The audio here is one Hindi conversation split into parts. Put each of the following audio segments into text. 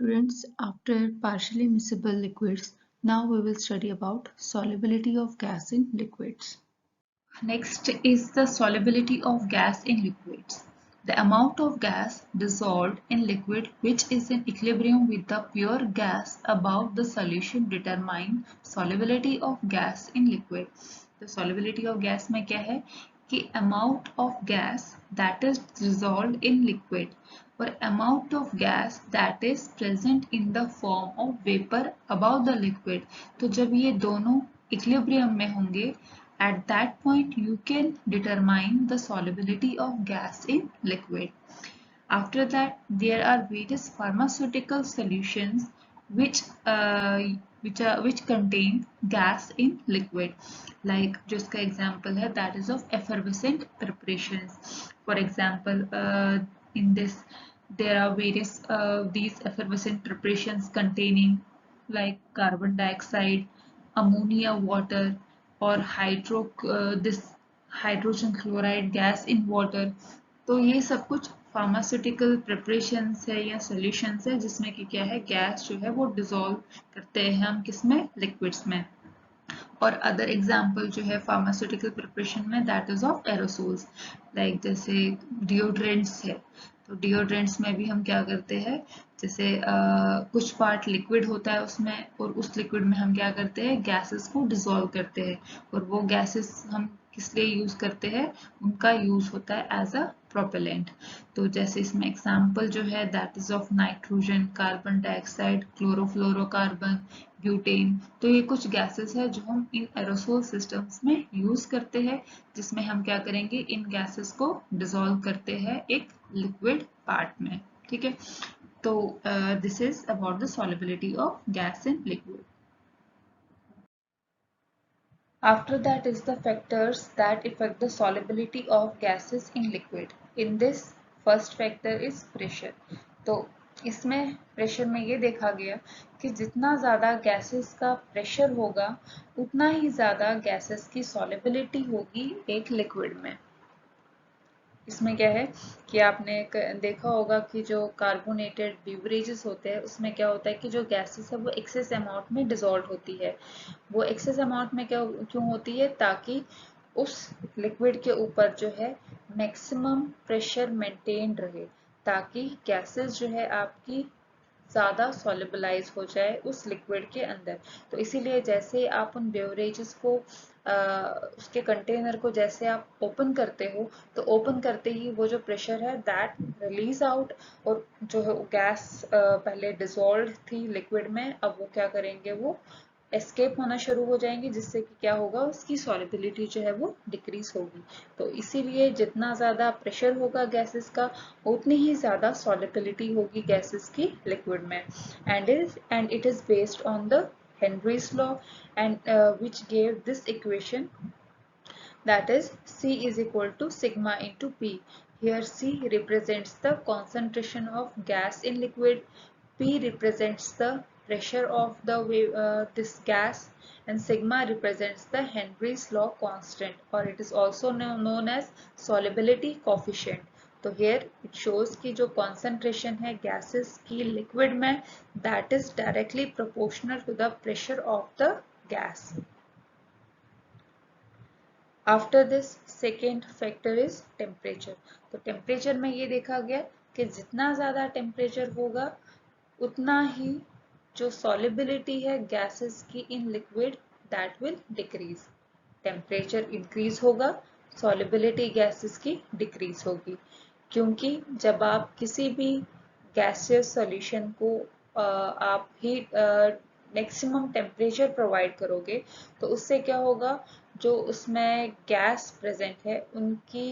Students, after partially miscible liquids, now we will study about solubility of gas in liquids. Next is the solubility of gas in liquids. The amount of gas dissolved in liquid which is in equilibrium with the pure gas above the solution determine solubility of gas in liquid. The solubility of gas में क्या है कि amount of gas that is dissolved in liquid or amount of gas that is present in the form of vapor above the liquid. तो जब ये दोनों equilibrium में होंगे, at that point you can determine the solubility of gas in liquid. After that, there are various pharmaceutical solutions which which contain gas in liquid. Like जिसका example है that is of effervescent preparations. For example, in this there are various these effervescent preparations containing like carbon dioxide, ammonia, water, और this hydrogen chloride gas in water. तो ये सब कुछ फार्मास्यूटिकल प्रिपरेशंस है या सॉल्यूशंस है जिसमें कि क्या है गैस जो है वो डिसॉल्व करते हैं हम किसमें लिक्विड्स में. और अदर एग्जाम्पल जो है फार्मास्यूटिकल प्रिपरेशन में that is of aerosols. Like जैसे डिओड्रेंट्स है, तो डिओड्रेंट्स में भी हम क्या करते हैं जैसे कुछ पार्ट लिक्विड होता है उसमें और उस लिक्विड में हम क्या करते हैं गैसेस को डिसॉल्व करते हैं और वो गैसेस हम किस लिए यूज करते हैं, उनका यूज होता है एज अ प्रोपेलेंट. तो जैसे इसमें एग्जाम्पल जो है that is of nitrogen, carbon dioxide, chlorofluorocarbon, butane. तो ये कुछ गैसेस है जो हम इन एरोसोल सिस्टम्स में यूज करते हैं जिसमें हम क्या करेंगे इन गैसेस को डिसॉल्व करते हैं एक लिक्विड पार्ट में. ठीक है, तो this is about the solubility of gas in liquid. After that is the factors that affect the solubility of gases in liquid. In this, first factor is pressure. तो इसमें प्रेशर में ये देखा गया कि जितना ज़्यादा गैसेस का प्रेशर होगा उतना ही ज़्यादा गैसेस की सॉलिबिलिटी होगी एक लिक्विड में. इसमें क्या है कि आपने देखा होगा कि जो कार्बोनेटेड बिवरेजेस होते हैं उसमें क्या होता है कि जो गैसेस है वो एक्सेस अमाउंट में डिसॉल्व होती है. वो एक्सेस अमाउंट में क्या क्यों होती है, ताकि उस लिक्विड के ऊपर जो है मैक्सिमम प्रेशर मेंटेन रहे, ताकि गैसेस जो है आपकी ज़्यादा सॉलिबलाइज हो जाए उस लिक्विड के अंदर. तो इसीलिए जैसे आप उन बेवरेजेस को उसके कंटेनर को जैसे आप ओपन करते हो तो ओपन करते ही वो जो प्रेशर है दैट रिलीज आउट, और जो है गैस पहले डिसॉल्व थी लिक्विड में अब वो क्या करेंगे वो एस्केप होना शुरू हो जाएंगे, जिससे कि क्या होगा उसकी सॉलिबिलिटी जो है वो डिक्रीज होगी. तो इसीलिए जितना ज़्यादा प्रेशर होगा गैसेस का उतनी ही ज़्यादा सॉलिबिलिटी होगी गैसेस की लिक्विड में. And it is based on the Henry's law and which gave this equation, that is C is equal to sigma into P. Here C represents the concentration of gas in liquid, P represents the pressure of the this gas, and sigma represents the Henry's law constant, or it is also known as solubility coefficient. तो here it shows कि जो concentration है gases की liquid में that is directly proportional to the pressure of the gas. After this second factor is temperature. तो temperature में ये देखा गया कि जितना ज़्यादा temperature होगा उतना ही जो solubility है gases की in liquid that will decrease. Temperature increase होगा, solubility gases की decrease होगी. क्योंकि जब आप किसी भी गैसियस सॉल्यूशन को आप हीट मैक्सिमम टेम्परेचर प्रोवाइड करोगे तो उससे क्या होगा, जो उसमें गैस प्रेजेंट है उनकी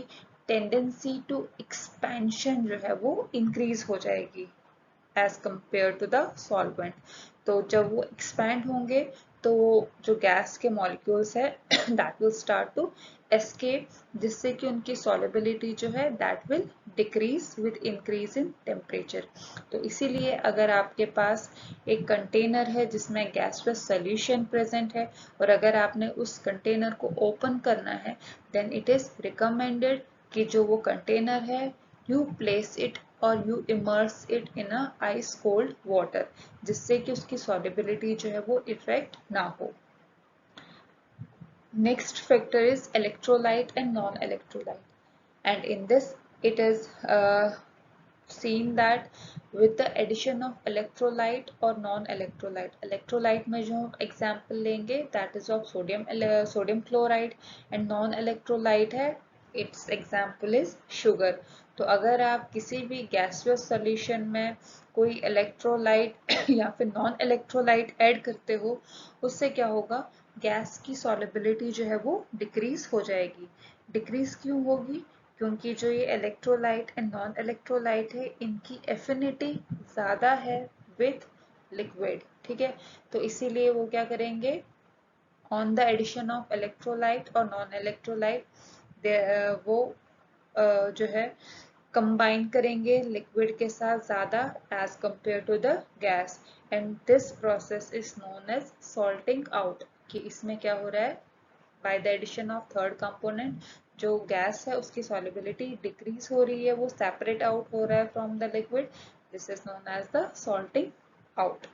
टेंडेंसी टू एक्सपेंशन जो है वो इंक्रीज हो जाएगी as compared to the solvent. तो जब वो एक्सपैंड होंगे तो जो गैस के मॉलिक्यूल्स है that will start to escape, जिससे कि उनकी सॉलिबिलिटी जो है that will decrease with increase in temperature. तो इसीलिए अगर आपके पास एक कंटेनर है जिसमें गैसलेस सॉल्यूशन प्रेजेंट है और अगर आपने उस कंटेनर को ओपन करना है देन इट इज रिकमेंडेड कि जो वो कंटेनर है you place it और you immerse it in a ice cold water, जिससे कि उसकी सॉल्युबिलिटी जो है वो इफेक्ट ना हो। Next factor is electrolyte and non-electrolyte, and in this it is seen that with the addition of electrolyte or non-electrolyte, electrolyte में जो example लेंगे that is of sodium chloride, and non-electrolyte है its example is sugar। तो अगर आप किसी भी gaseous solution में कोई electrolyte या फिर non-electrolyte ऐड करते हो, उससे क्या होगा, गैस की सॉलिबिलिटी जो है वो डिक्रीज हो जाएगी। डिक्रीज क्यों होगी, क्योंकि जो ये इलेक्ट्रोलाइट एंड नॉन इलेक्ट्रोलाइट है इनकी एफिनिटी ज़्यादा है विथ लिक्विड, ठीक है। तो इसीलिए वो क्या करेंगे, on the addition of electrolyte और नॉन इलेक्ट्रोलाइट वो जो है कंबाइन करेंगे लिक्विड के साथ ज़्यादा as compared to the gas, and this process is known as salting out. कि इसमें क्या हो रहा है, by the addition of third component जो गैस है उसकी सॉल्युबिलिटी डिक्रीज हो रही है, वो सेपरेट आउट हो रहा है from the liquid, this is known as the salting out.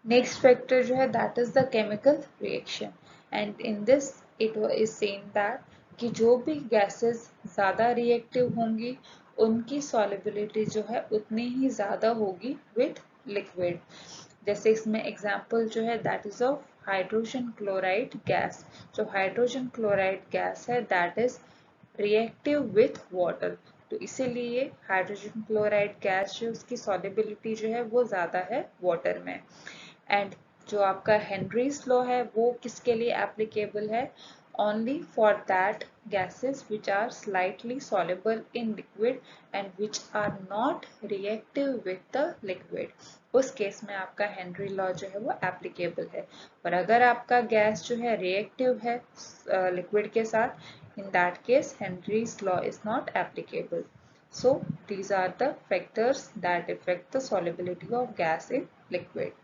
Next factor जो है that is the chemical reaction, and in this it is seen that कि जो भी गैसेस ज़्यादा रिएक्टिव होंगी उनकी सॉल्युबिलिटी जो है उतनी ही ज़्यादा होगी विथ लिक्विड। जैसे इसमें एग्जाम्पल जो है that is of hydrogen chloride gas. जो हाइड्रोजन क्लोराइड गैस है that is reactive with water, तो इसीलिए हाइड्रोजन क्लोराइड गैस जो उसकी सॉल्युबिलिटी जो है वो ज़्यादा है वाटर में। एंड जो आपका हेनरीज लॉ है वो किसके लिए एप्लीकेबल है, only for that gases which are slightly soluble in liquid and which are not reactive with the liquid, उस केस में आपका हेनरी लॉ जो है वो एप्लीकेबल है। और अगर आपका गैस जो है रिएक्टिव है लिक्विड के साथ, in that case Henry's law is not applicable। So these are the factors that affect the solubility of gas in liquid।